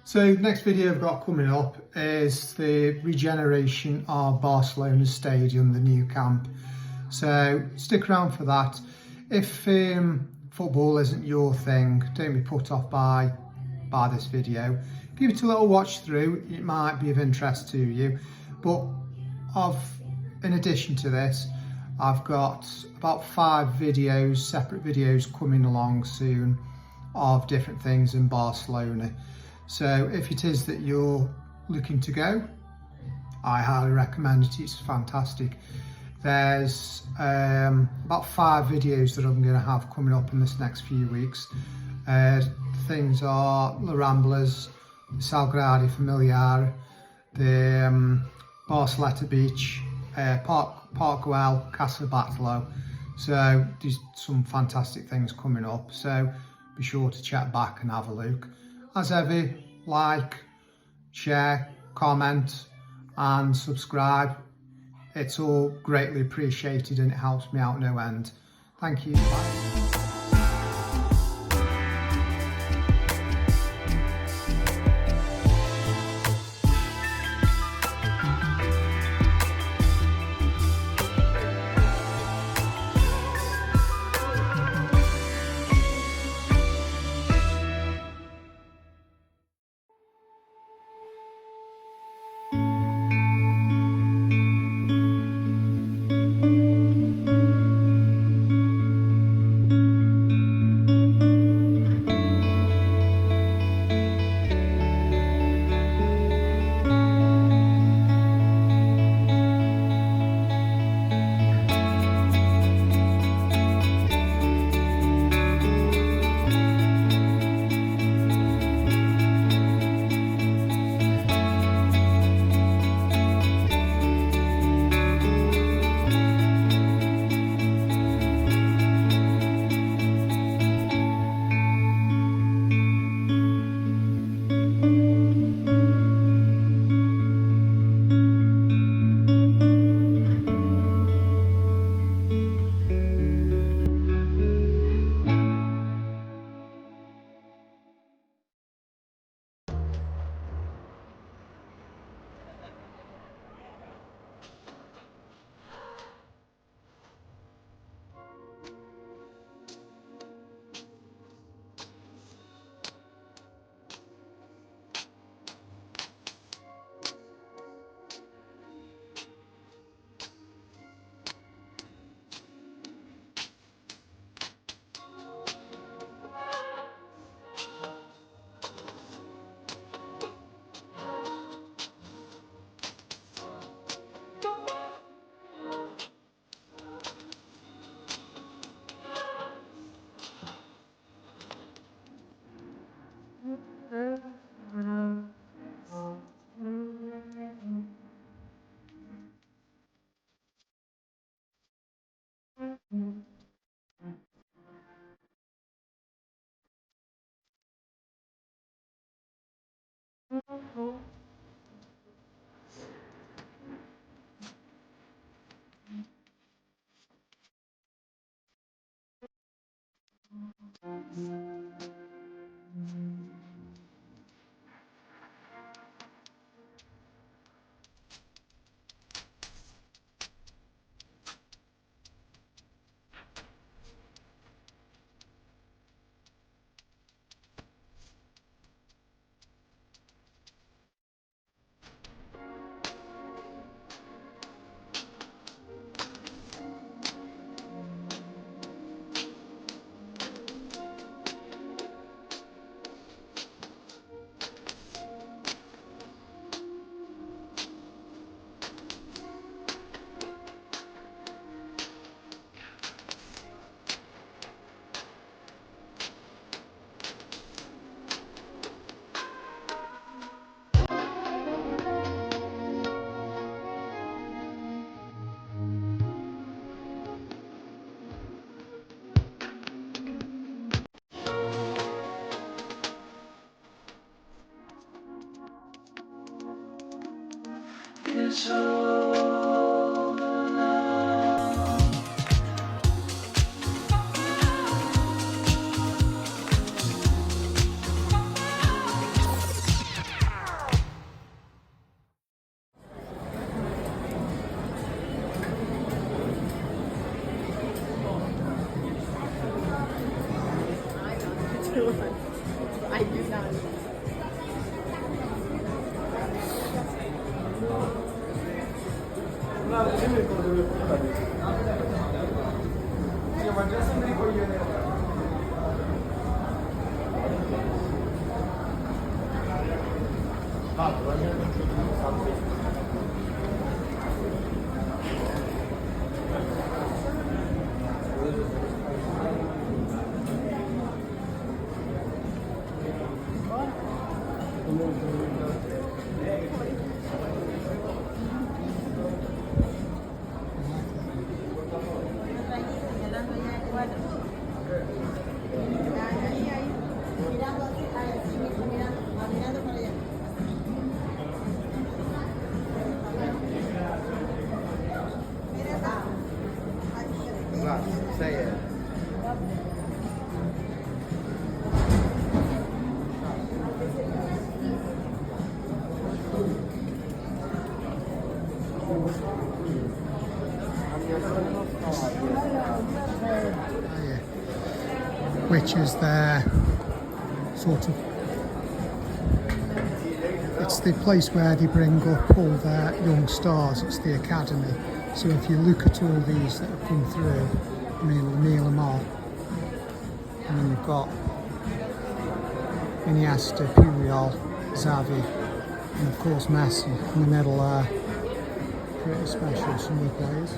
So next video I've got coming up is the regeneration of Barcelona's stadium, the Nou Camp. So stick around for that. If football isn't your thing, don't be put off by this video. Give it a little watch through, it might be of interest to you. But in addition to this, I've got about 5 videos, separate videos coming along soon of different things in Barcelona. So if it is that you're looking to go, I highly recommend it, it's fantastic. There's about 5 videos that I'm going to have coming up in this next few weeks. Things are La Ramblas, Sagrada Familiar, the Barceleta Beach, Park Güell, Casa Batlló. So there's some fantastic things coming up, so be sure to check back and have a look. As ever, like, share, comment and subscribe. It's all greatly appreciated and it helps me out no end. Thank you. Bye. It's over now. Say it. Which is their sort of, it's the place where they bring up all their young stars. It's the academy. So if you look at all these that have come through, I mean, Lamine Yamal, and then you've got Iniesta, Puyol, Xavi, and of course Messi in the middle there. Pretty special, some of the players.